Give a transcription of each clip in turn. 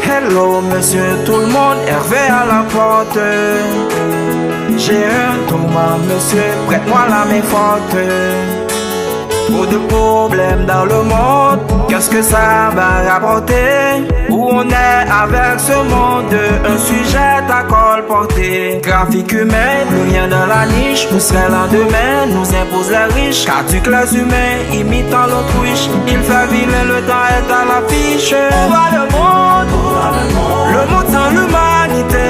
Hello monsieur tout le monde, Hervé à la porte. J'ai un tourment monsieur, prête-moi la main forte. Trop de problèmes dans le monde, qu'est-ce que ça va rapporter? Où on est avec ce monde, un sujet à colporter. Trafic humain, plus rien dans la niche, où serait l'endemain, nous impose les riches. Caduc les humains, imitant l'autruche, il fait vilain, le temps est à l'affiche. Où va le monde? Le monde sans l'humanité.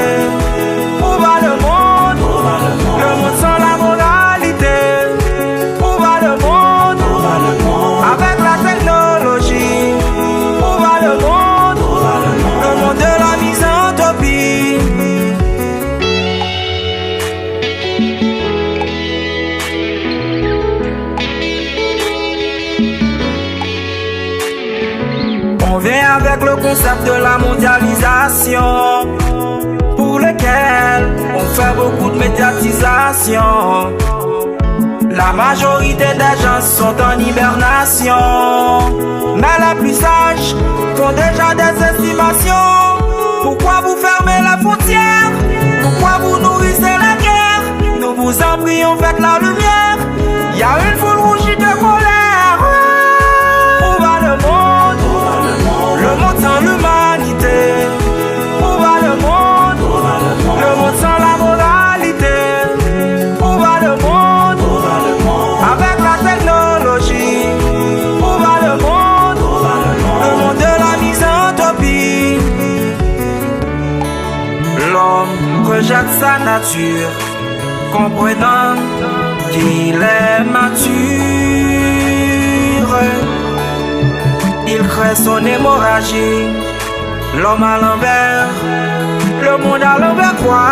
Où va le monde? Le monde sans la moralité. Où va le monde? Avec la technologie. Où va le monde? Le monde de la misanthropie. On vient avec le concept de la mondialisation, pour lequel on fait beaucoup de médiatisation. La majorité des gens sont en hibernation, mais les plus sages font déjà des estimations. Pourquoi vous fermez la frontière? Pourquoi vous nourrissez la guerre? Nous vous en prions, faites la lumière. Y a une foule rougie de colère. Où va le monde? Le monde sans l'humanité. Où va le monde? Le monde sans la moralité. Où va le monde? Avec la technologie. Où va le monde? Le monde de la misanthropie. L'homme rejette sa nature, comprenant qu'il est mature. Il crée son hémorragie. L'homme à l'envers, le monde à l'envers quoi?